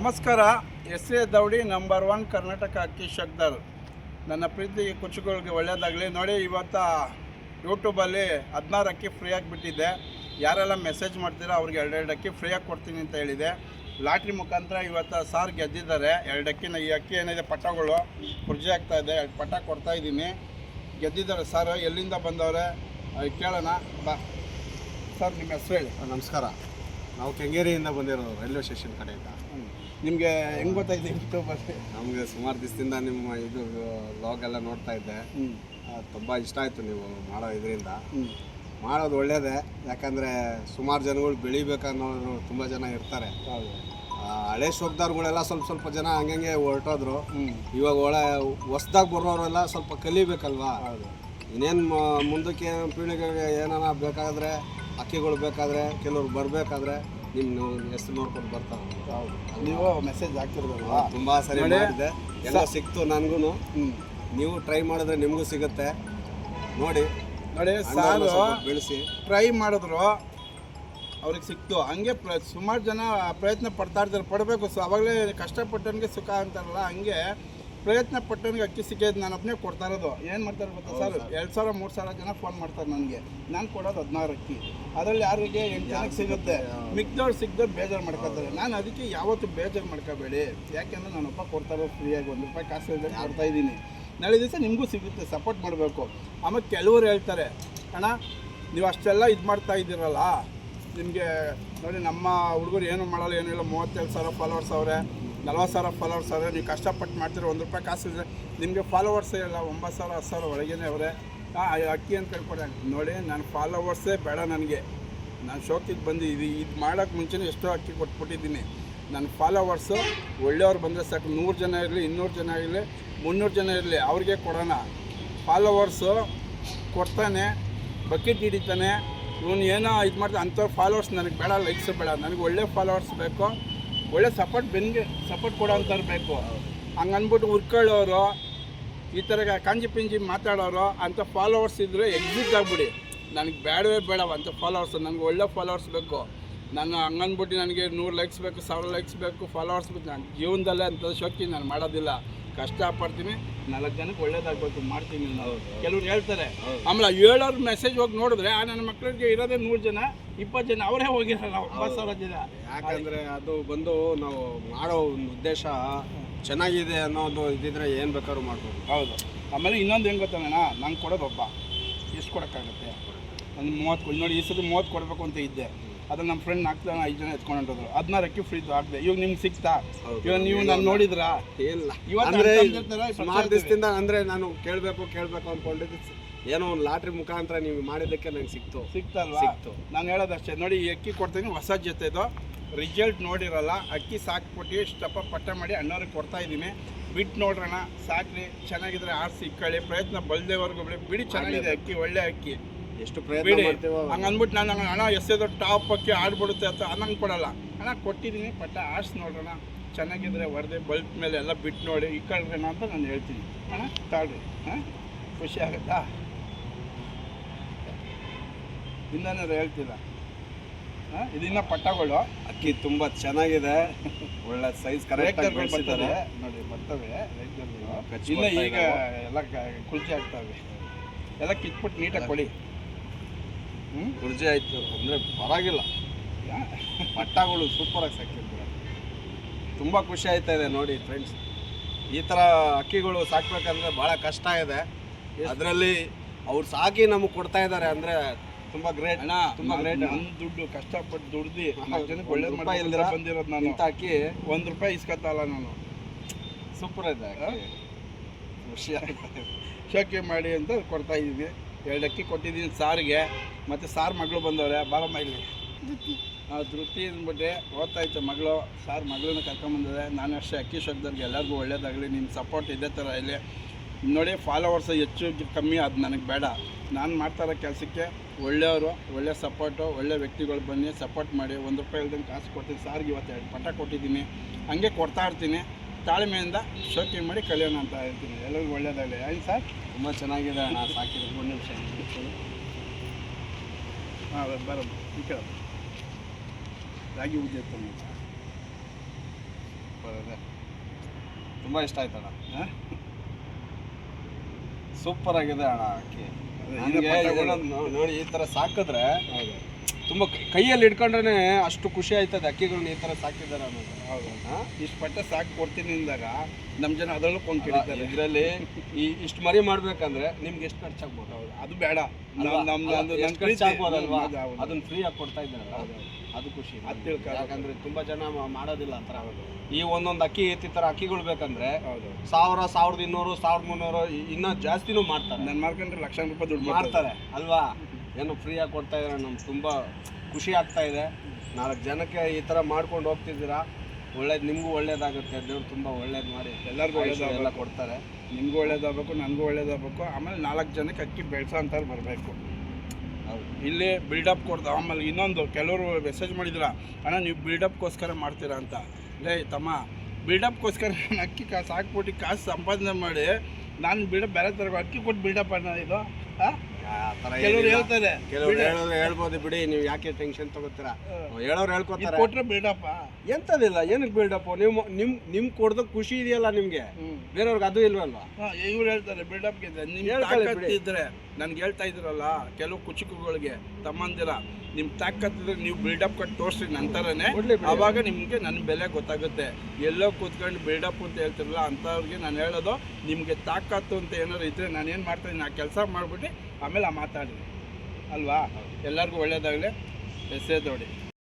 ನಮಸ್ಕಾರ. S A ದೌಡಿ number 1 Karnataka ಅಕ್ಕಿ ಶಕ್ದರ್. ನನ್ನ ಪ್ರೀತಿ ಕುಚ್ಚುಗಳಿಗೆ ಒಳ್ಳೆಯದಾಗಲಿ. ನೋಡಿ, ಇವತ್ತು ಯೂಟ್ಯೂಬಲ್ಲಿ 16 ಅಕ್ಕಿ ಫ್ರೀಯಾಗಿ ಬಿಟ್ಟಿದ್ದೆ. ಯಾರೆಲ್ಲ ಮೆಸೇಜ್ ಮಾಡ್ತೀರಾ ಅವ್ರಿಗೆ 2 ಅಕ್ಕಿ ಫ್ರೀಯಾಗಿ ಕೊಡ್ತೀನಿ ಅಂತ ಹೇಳಿದೆ. ಲಾಟ್ರಿ ಮುಖಾಂತರ ಇವತ್ತು ಸಾರ್ ಗೆದ್ದಿದ್ದಾರೆ. 2 ಅಕ್ಕಿನ. ಈ ಅಕ್ಕಿ ಏನಿದೆ ಪಟ್ಟಗಳು ಪೂರ್ಜೆ ಆಗ್ತಾಯಿದೆ. 2 ಪಟ್ಟ ಕೊಡ್ತಾಯಿದ್ದೀನಿ. ಗೆದ್ದಿದ್ದಾರೆ ಸಾರ್. ಎಲ್ಲಿಂದ ಬಂದವ್ರೆ ಕೇಳೋಣ ಬಾ. ಸರ್, ನಿಮ್ಮ ಹೆಸರು ಹೇಳಿ. ನಮಸ್ಕಾರ. ನಾವು ಕೆಂಗೇರಿಯಿಂದ ಬಂದಿರೋದು, ರೈಲ್ವೆ ಸ್ಟೇಷನ್ ಕಡೆಯಿಂದ. ನಿಮಗೆ ಹೆಂಗೆ ಗೊತ್ತಾಯ್ತು ಯೂಟ್ಯೂಬಲ್ಲಿ? ನಮಗೆ ಸುಮಾರು ದಿವಸದಿಂದ ನಿಮ್ಮ ಇದು ವ್ಲಾಗ್ ಎಲ್ಲ ನೋಡ್ತಾ ಇದ್ದೆ. ತುಂಬ ಇಷ್ಟ ಆಯಿತು ನೀವು ಮಾಡೋ ಇದರಿಂದ. ಮಾಡೋದು ಒಳ್ಳೆಯದೇ, ಯಾಕಂದರೆ ಸುಮಾರು ಜನಗಳು ಬೆಳಿಬೇಕನ್ನೋರು ತುಂಬ ಜನ ಇರ್ತಾರೆ. ಹಳೆ ಶೋಕ್ದಾರ್ಗಳೆಲ್ಲ ಸ್ವಲ್ಪ ಜನ ಹಂಗೆ ಹೊರಟೋದ್ರು. ಇವಾಗ ಹೊಸ್ದಾಗಿ ಬರೋರೆಲ್ಲ ಸ್ವಲ್ಪ ಕಲಿಬೇಕಲ್ವಾ. ಇನ್ನೇನು ಮುಂದಕ್ಕೆ ಪೀಳಿಗೆಗೆ ಏನಾರ ಬೇಕಾದರೆ, ಅಕ್ಕಿಗಳು ಬೇಕಾದರೆ, ಕೆಲವ್ರು ಬರಬೇಕಾದ್ರೆ ನಿಮ್ಮ ಹೆಸರು ನೋಡ್ಕೊಂಡು ಬರ್ತಾರೆ. ನೀವು ಮೆಸೇಜ್ ಹಾಕಿರೋದಲ್ವಾ? ತುಂಬ ಸರಿ ಮಾಡಿದೆ, ಎಲ್ಲ ಸಿಕ್ತು ನನಗೂ. ನೀವು ಟ್ರೈ ಮಾಡಿದ್ರೆ ನಿಮಗೂ ಸಿಗುತ್ತೆ. ನೋಡಿ ಸಾರು ಬೆಳೆಸಿ ಟ್ರೈ ಮಾಡಿದ್ರು ಅವ್ರಿಗೆ ಸಿಕ್ತು. ಹಂಗೆ ಸುಮಾರು ಜನ ಪ್ರಯತ್ನ ಪಡ್ತಾ ಇರ್ತಾರೆ. ಪಡಬೇಕು. ಅವಾಗಲೇ ಕಷ್ಟಪಟ್ಟವನಿಗೆ ಸುಖ ಅಂತಾರಲ್ಲ, ಹಂಗೆ ಪ್ರಯತ್ನ ಪಟ್ಟವನಿಗೆ ಅಕ್ಕಿ ಸಿಕ್ಕಿದ್ದು ನಾನು ಒಬ್ಬನೇ ಕೊಡ್ತಾ ಇರೋದು. ಏನು ಮಾಡ್ತಾರೆ ಗೊತ್ತಾ ಸರ್? 2,000-3,000 ಜನ ಫೋನ್ ಮಾಡ್ತಾರೆ ನನಗೆ. ನಾನು ಕೊಡೋದು 16 ಅಕ್ಕಿ. ಅದರಲ್ಲಿ ಯಾರಿಗೆ 8 ಜನಕ್ಕೆ ಸಿಗುತ್ತೆ. ಮಿಕ್ದವ್ರು ಸಿಕ್ದವ್ರು ಬೇಜಾರು ಮಾಡ್ಕೊತಾರೆ. ನಾನು ಅದಕ್ಕೆ ಯಾವತ್ತೂ ಬೇಜಾರು ಮಾಡ್ಕೋಬೇಡಿ. ಯಾಕೆಂದರೆ ನಾನೊಬ್ಬ ಕೊಡ್ತಾ ಇರೋದು ಫ್ರೀಯಾಗಿ ₹1 ಕಾಸು ಇಲ್ಲದೆ ಕೊಡ್ತಾಯಿದ್ದೀನಿ. ನಾಳೆ ದಿವಸ ನಿಮಗೂ ಸಿಗುತ್ತೆ. ಸಪೋರ್ಟ್ ಮಾಡಬೇಕು. ಆಮೇಲೆ ಕೆಲವರು ಹೇಳ್ತಾರೆ, ಅಣ್ಣ ನೀವು ಅಷ್ಟೆಲ್ಲ ಇದು ಮಾಡ್ತಾ ಇದ್ದೀರಲ್ಲ, ನಿಮಗೆ ನೋಡಿ ನಮ್ಮ ಹುಡುಗರು ಏನು ಮಾಡಲ್ಲ, ಏನಿಲ್ಲ, 32,000 ಫಾಲೋವರ್ಸ್ ಅವರೇ, 40,000 ಫಾಲೋವರ್ಸ್ ಅವರೇ, ನೀವು ಕಷ್ಟಪಟ್ಟು ಮಾಡ್ತೀರ, ₹1 ಕಾಸು ಇದೆ, ನಿಮಗೆ ಫಾಲೋವರ್ಸೇ ಇಲ್ಲ, 9,000 10,000 ಒಳಗೇನೆ ಅವರೇ. ಅಕ್ಕಿ ಅಂತ ಕೇಳ್ಕೊಡಿ. ನೋಡಿ, ನನ್ನ ಫಾಲೋವರ್ಸೇ ಬೇಡ ನನಗೆ. ನಾನು ಶೋಕಿಗೆ ಬಂದು ಇದು ಮಾಡೋಕ್ಕೆ ಮುಂಚೆನೇ ಎಷ್ಟೋ ಅಕ್ಕಿ ಕೊಟ್ಬಿಟ್ಟಿದ್ದೀನಿ. ನನ್ನ ಫಾಲೋವರ್ಸು ಒಳ್ಳೆಯವ್ರು ಬಂದರೆ ಸಾಕು. 100 ಜನ ಇರಲಿ, 200 ಜನ ಇರಲಿ, 300 ಜನ ಇರಲಿ, ಅವ್ರಿಗೆ ಕೊಡೋಣ. ಫಾಲೋವರ್ಸು ಕೊಡ್ತಾನೆ, ಬಕೆಟ್ ಹಿಡಿತಾನೆ, ಇವನು ಏನೋ ಇದು ಮಾಡ್ತಾನೆ. ಅಂಥವ್ರು ಫಾಲೋವರ್ಸ್ ನನಗೆ ಬೇಡ, ಲೈಕ್ಸ್ ಬೇಡ. ನನಗೆ ಒಳ್ಳೆ ಫಾಲೋವರ್ಸ್ ಬೇಕು, ಒಳ್ಳೆ ಸಪೋರ್ಟ್ ಕೊಡೋ ಅಂಥವ್ರು ಬೇಕು. ಹಂಗೆ ಅಂದ್ಬಿಟ್ಟು ಹುರ್ಕೊಳ್ಳೋರು, ಈ ಥರ ಕಾಂಜಿ ಪಿಂಜಿ ಮಾತಾಡೋರು ಅಂಥ ಫಾಲೋವರ್ಸ್ ಇದ್ದರೆ ಎಕ್ಸಿಟ್ ಆಗಿಬಿಡಿ. ನನಗೆ ಬೇಡವೇ ಬೇಡ ಅಂಥ ಫಾಲೋವರ್ಸ್. ನನಗೆ ಒಳ್ಳೆ ಫಾಲೋವರ್ಸ್ ಬೇಕು. ನಾನು ಹಂಗನ್ಬಿಟ್ಟು ನನಗೆ 100 ಲೈಕ್ಸ್ ಬೇಕು, 1000 ಲೈಕ್ಸ್ ಬೇಕು, ಫಾಲೋವರ್ಸ್ ಬೇಕು. ನಾನು ಜೀವನದಲ್ಲೇ ಅಂಥ ಶೋಕಿ ನಾನು ಮಾಡೋದಿಲ್ಲ. ಕಷ್ಟಪಡ್ತೀನಿ, 4 ಜನಕ್ಕೆ ಒಳ್ಳೇದಾಗಬೇಕು, ಮಾಡ್ತೀನಿ. ಕೆಲವ್ರು ಹೇಳ್ತಾರೆ, ಆಮೇಲೆ ಹೇಳೋರು ಮೆಸೇಜ್ ಹೋಗಿ ನೋಡಿದ್ರೆ ನನ್ನ ಮಕ್ಕಳಿಗೆ ಇರೋದೇ 100 ಜನ, 20 ಜನ ಅವರೇ ಹೋಗಿರಲ್ಲ, 9,000 ಜನ. ಯಾಕಂದರೆ ಅದು ಬಂದು ನಾವು ಮಾಡೋ ಉದ್ದೇಶ ಚೆನ್ನಾಗಿದೆ ಅನ್ನೋದು ಇದ್ದಿದ್ರೆ ಏನು ಬೇಕಾದ್ರೂ ಮಾಡ್ಬೋದು. ಹೌದು. ಆಮೇಲೆ ಇನ್ನೊಂದು ಹೆಂಗೆ ಗೊತ್ತಣ್ಣ, ನಂಗೆ ಕೊಡೋದೊಬ್ಬ ಎಷ್ಟು ಕೊಡೋಕ್ಕಾಗುತ್ತೆ? ನಾನು 30 ನೋಡಿ, ಈ ಸತಿ 30 ಕೊಡಬೇಕು ಅಂತ ಇದ್ದೆ. ಅದನ್ನು ನಮ್ಮ ಫ್ರೆಂಡ್ 5 ಜನ ಎತ್ಕೊಂಡ್ರು. 16 ಅಕ್ಕಿ ಫ್ರೀದು ಹಾಕಿದೆ. ಇವಾಗ ನಿಮ್ಗೆ ಸಿಗ್ತಾ? ಇವಾಗ ನೀವು ನಾನು ನೋಡಿದ್ರಾ? ಇಲ್ಲ. ಇವತ್ತು ಸುಮಾರು ದಿವಸದಿಂದ ಅಂದರೆ ನಾನು ಕೇಳಬೇಕು ಅಂದ್ಕೊಂಡಿದ್ದು, ಏನೋ ಒಂದು ಲಾಟ್ರಿ ಮುಖಾಂತರ ನೀವು ಮಾಡಿದ್ದಕ್ಕೆ ನಂಗೆ ಸಿಕ್ತಲ್ವಾ? ಸಿಕ್ತು. ನಾನು ಹೇಳೋದಷ್ಟೇ. ನೋಡಿ, ಈ ಅಕ್ಕಿ ಕೊಡ್ತೀನಿ, ಹೊಸ ಜೊತೆದು ರಿಸಲ್ಟ್ ನೋಡಿರಲ್ಲ. ಅಕ್ಕಿ ಸಾಕ್ಬಿಟ್ಟು ಇಷ್ಟಪ್ಪ ಪಟ್ಟ ಮಾಡಿ ಅಣ್ಣವ್ರಿಗೆ ಕೊಡ್ತಾಯಿದ್ದೀನಿ. ಬಿಟ್ಟು ನೋಡ್ರಣ, ಸಾಕ್ರಿ, ಚೆನ್ನಾಗಿದ್ರೆ ಆರಿಸಿ ಇಕ್ಕಳಿ, ಪ್ರಯತ್ನ ಬಲ್ದೇವರೆಗೂ ಬಿಡಿ. ಚೆನ್ನಾಗಿದೆ ಅಕ್ಕಿ, ಒಳ್ಳೆ ಅಕ್ಕಿ. ಎಷ್ಟು ಪ್ರಯತ್ನ ಮಾಡ್ತೀವೋ ಹಂಗೆ ಅಂದ್ಬಿಟ್ಟು ನಾನು ಅಣ್ಣ ಎಷ್ಟೇದೋ ಟಾಪ್ ಅಕ್ಕಿ ಆಡ್ಬಿಡುತ್ತೆ ಅಂತ ಅನ್ನಂಗೆ ಕೊಡಲ್ಲ. ಅಣ್ಣ ಕೊಟ್ಟಿದ್ದೀನಿ, ಪಟ್ಟ ಆರಿಸಿ ನೋಡ್ರಣ, ಚೆನ್ನಾಗಿದ್ರೆ ಹೊರದೆ ಬಲ್ಪ್ ಮೇಲೆ ಎಲ್ಲ ಬಿಟ್ಟು ನೋಡಿ ಇಕ್ಕಳ್ರಣ ಅಂತ ನಾನು ಹೇಳ್ತೀನಿ. ಅಣ್ಣ ತಾಳ್ರಿ. ಖುಷಿ ಆಗುತ್ತಾ? ಇನ್ನೇನಾದ್ರು ಹೇಳ್ತಿಲ್ಲ. ಇದನ್ನ ಪಟ್ಟಗಳು ಅಕ್ಕಿ ತುಂಬ ಚೆನ್ನಾಗಿದೆ, ಒಳ್ಳೆ ಸೈಜ್ ಕರೆಕ್ಟಾಗಿ ಬರ್ತದೆ ನೋಡಿ, ಬರ್ತವೆ ರೈತರುಗಳು. ಇನ್ನು ಈಗ ಎಲ್ಲ ಕುಲ್ಚೆ ಆಗ್ತವೆ. ಎಲ್ಲ ಕಿತ್ಬಿಟ್ಟು ನೀಟಾಗಿ ಕೊಡಿ. ಕುರ್ಜಿ ಆಯಿತು ಅಂದರೆ ಪರವಾಗಿಲ್ಲ. ಪಟ್ಟಗಳು ಸೂಪರಾಗಿ ಸಾಕಿರ್ತಾರೆ. ತುಂಬ ಖುಷಿ ಆಯ್ತಾ ಇದೆ ನೋಡಿ ಫ್ರೆಂಡ್ಸ್. ಈ ಥರ ಅಕ್ಕಿಗಳು ಸಾಕ್ಬೇಕಂದ್ರೆ ಭಾಳ ಕಷ್ಟ ಇದೆ. ಅದರಲ್ಲಿ ಅವ್ರು ಸಾಕಿ ನಮಗೆ ಕೊಡ್ತಾ ಇದ್ದಾರೆ ಅಂದರೆ ತುಂಬ ಗ್ರೇಟ್. ತುಂಬ ಗ್ರೇಟ್. ನನ್ನ ದುಡ್ಡು ಕಷ್ಟಪಟ್ಟು ದುಡ್ದು 4 ಜನಕ್ಕೆ ಒಳ್ಳೆ ಬಂದಿರೋದು ನಾನು. ಇಂಥ ಅಕ್ಕಿ ₹1 ಇಸ್ಕೊತಲ್ಲ ನಾನು. ಸೂಪರ್ ಇದೆ, ಖುಷಿ ಆಗ್ತದೆ. ಶೋಕಿ ಮಾಡಿ ಅಂತ ಕೊಡ್ತಾ ಇದ್ದೀವಿ. 2 ಅಕ್ಕಿ ಕೊಟ್ಟಿದ್ದೀನಿ ಸಾರಿಗೆ. ಮತ್ತು ಸಾರ್ ಮಗಳು ಬಂದವ್ರೆ, ಬಾರಮ್ಮ ಇಲ್ಲಿ. ಧೃತಿ ಅಂದ್ಬಿಟ್ಟೆ ಓದ್ತಾಯಿತ್ತು ಮಗಳು. ಸಾರ್ ಮಗಳನ್ನ ಕರ್ಕೊಂಬಂದಿದೆ. ನಾನು ಅಷ್ಟೇ ಅಕ್ಕಿ ಶೋಕ್ದವ್ರಿಗೆ ಎಲ್ಲರಿಗೂ ಒಳ್ಳೇದಾಗಲಿ. ನಿಮ್ಮ ಸಪೋರ್ಟ್ ಇದೇ ಥರ ಇಲ್ಲಿ ನೋಡಿ. ಫಾಲೋವರ್ಸ್ ಹೆಚ್ಚು ಕಮ್ಮಿ ಅದು ನನಗೆ ಬೇಡ. ನಾನು ಮಾಡ್ತಾರೋ ಕೆಲಸಕ್ಕೆ ಒಳ್ಳೆಯವರು, ಒಳ್ಳೆ ಸಪೋರ್ಟು, ಒಳ್ಳೆ ವ್ಯಕ್ತಿಗಳು ಬನ್ನಿ, ಸಪೋರ್ಟ್ ಮಾಡಿ. ₹1 ಇಲ್ದಂಗೆ ಕಾಸು ಕೊಡ್ತೀನಿ. ಸಾರಿಗೆ ಇವತ್ತು 2 ಪಟ್ಟ ಕೊಟ್ಟಿದ್ದೀನಿ. ಹಂಗೆ ಕೊಡ್ತಾ ಇರ್ತೀನಿ. ತಾಳ್ಮೆಯಿಂದ ಶೋಕಿ ಮಾಡಿ ಕಲಿಯೋಣ ಅಂತ ಹೇಳ್ತೀನಿ. ಎಲ್ಲರಿಗೂ ಒಳ್ಳೇದಾಗಲಿ. ಏನು ಸರ್? ತುಂಬ ಚೆನ್ನಾಗಿದೆ. ನಾನು ಸಾಕಿರೋದು 1 ನಿಮಿಷ. ಬರೋದು ಈ ಕಡೆ ರಾಗಿ ಉದ್ದಿ ಸೂಪರ್ ಇದೆ, ತುಂಬ ಇಷ್ಟ ಆಯ್ತಣ್ಣ, ಸೂಪರ್ ಆಗಿದೆ ಅಣ್ಣ ಅಕ್ಕಿ. ನೋಡಿ ಈ ಥರ ಸಾಕಿದ್ರೆ ತುಂಬ ಕೈಯಲ್ಲಿ ಇಟ್ಕೊಂಡ್ರೆ ಅಷ್ಟು ಖುಷಿ ಆಯ್ತದೆ ಅಕ್ಕಿಗಳನ್ನ ಈ ಥರ ಸಾಕಿದ್ದಾರೆ ಅನ್ನೋದು. ಹೌದು, ಇಷ್ಟು ಪಟ್ಟ ಸಾಕು ಕೊಡ್ತೀನಿ ಅಂದಾಗ ನಮ್ಮ ಜನ ಅದರಲ್ಲೂ ಕೊಂಡು ಕೇಳ್ತಾರೆ. ಇದರಲ್ಲಿ ಇಷ್ಟು ಮರಿ ಮಾಡ್ಬೇಕಂದ್ರೆ ನಿಮ್ಗೆ ಎಷ್ಟು ಖರ್ಚಾಗ್ಬೋದು? ಹೌದು, ಅದು ಬೇಡ, ಖರ್ಚಾಗ್ಬೋದಲ್ವಾ, ಅದನ್ನ ಫ್ರೀ ಆಗಿ ಕೊಡ್ತಾ ಇದ್ದಾರಲ್ಲ, ಅದು ಖುಷಿ. ಯಾಕಂದ್ರೆ ತುಂಬಾ ಜನ ಮಾಡೋದಿಲ್ಲ ಆ ಥರ. ಈ ಒಂದೊಂದು ಅಕ್ಕಿ ಈ ಥರ ಅಕ್ಕಿಗಳು ಬೇಕಂದ್ರೆ 1000, 1200, 1300 ಇನ್ನೂ ಜಾಸ್ತಿನೂ ಮಾಡ್ತಾರೆ. ನನ್ನ ಮಾರ್ಕೊಂಡ್ರೆ ಲಕ್ಷಾಂತರ ರೂಪಾಯಿ ದುಡ್ಡು ಮಾಡ್ತಾರೆ ಅಲ್ವಾ. ಏನು ಫ್ರೀಯಾಗಿ ಕೊಡ್ತಾ ಇದ್ದಾರೆ, ನಮ್ಗೆ ತುಂಬ ಖುಷಿ ಆಗ್ತಾ ಇದೆ. 4 ಜನಕ್ಕೆ ಈ ಥರ ಮಾಡ್ಕೊಂಡು ಹೋಗ್ತಿದ್ದೀರಾ, ಒಳ್ಳೇದು, ನಿಮಗೂ ಒಳ್ಳೇದಾಗುತ್ತೆ. ದೇವ್ರು ತುಂಬ ಒಳ್ಳೇದು ಮಾಡಿ ಎಲ್ಲರಿಗೂ ಎಲ್ಲ ಕೊಡ್ತಾರೆ. ನಿಮಗೂ ಒಳ್ಳೇದಾಗಬೇಕು, ನನಗೂ ಒಳ್ಳೇದಾಗಬೇಕು. ಆಮೇಲೆ 4 ಜನಕ್ಕೆ ಅಕ್ಕಿ ಬೆಳೆಸೋ ಅಂತಾರೆ ಬರಬೇಕು. ಹೌದು, ಇಲ್ಲಿ ಬಿಲ್ಡಪ್ ಕೊಡ್ದು. ಆಮೇಲೆ ಇನ್ನೊಂದು ಕೆಲವರು ಮೆಸೇಜ್ ಮಾಡಿದ್ರ, ಅಣ್ಣ ನೀವು ಬಿಲ್ಡಪ್ಗೋಸ್ಕರ ಮಾಡ್ತೀರಾ ಅಂತ. ಲೇ ತಮ್ಮ, ಬಿಲ್ಡಪ್ಗೋಸ್ಕರ ನಾನು ಅಕ್ಕಿ ಕಾಸು ಹಾಕ್ಬಿಟ್ಟು ಕಾಸು ಸಂಪಾದನೆ ಮಾಡಿ ನಾನು ಬಿಲ್ಡಪ್ ಬೇರೆ ಥರ ಅಕ್ಕಿ ಕೊಟ್ಟು ಬಿಲ್ಡಪ್ ಅನ್ನೋ ಇದು ಕೆಲವರು ಹೇಳ್ತಾರೆ. ಕೆಲವರು ಹೇಳ್ಬೋದು ಬಿಡಿ, ನೀವು ಯಾಕೆ ಟೆನ್ಷನ್ ತಗೋತೀರಾ, ಹೇಳೋರು ಹೇಳ್ಕೊತಾರೆ. ಕೊಟ್ಟರೆ ಬಿಲ್ಡಪ್ಪ ಎಂಥದಿಲ್ಲ, ಏನಕ್ಕೆ ಬಿಲ್ಡಪ್? ನೀವು ನಿಮ್ಗೆ ಕೊಡ್ದ ಖುಷಿ ಇದೆಯಲ್ಲ ನಿಮಗೆ, ಬೇರೆಯವ್ರಿಗೆ ಅದು ಇಲ್ವಲ್ವಾ? ಇವ್ರು ಹೇಳ್ತಾರೆ ಬಿಲ್ಡಪ್ಗೆ ನಿಮ್ಮ ಇದ್ರೆ ನನ್ಗೆ ಹೇಳ್ತಾ ಇದ್ರಲ್ಲ ಕೆಲವು ಕುಚುಕುಗಳಿಗೆ ತಮ್ಮಂದಿರ, ನಿಮ್ಮ ತಾಕತ್ತಿದ್ರೆ ನೀವು ಬಿಲ್ಡಪ್ ಕಟ್ಟು ತೋರಿಸ್ರಿ ನಂತರನೇ, ಆವಾಗ ನಿಮಗೆ ನನ್ನ ಬೆಲೆ ಗೊತ್ತಾಗುತ್ತೆ. ಎಲ್ಲೋ ಕೂತ್ಕೊಂಡು ಬಿಲ್ಡಪ್ ಅಂತ ಹೇಳ್ತಿರಲ್ಲ ಅಂಥವ್ರಿಗೆ ನಾನು ಹೇಳೋದು, ನಿಮಗೆ ತಾಕತ್ತು ಅಂತ ಏನಾದ್ರು ಇದ್ದರೆ ನಾನು ಏನು ಮಾಡ್ತಾಯಿದ್ದೀನಿ, ಆ ಕೆಲಸ ಮಾಡಿಬಿಟ್ಟು ಆಮೇಲೆ ಮಾತಾಡಿ ಅಲ್ವಾ. ಎಲ್ಲರಿಗೂ ಒಳ್ಳೇದಾಗಲಿ. ಎಸ್ಸೇ ದೊಡ್ಡಿ.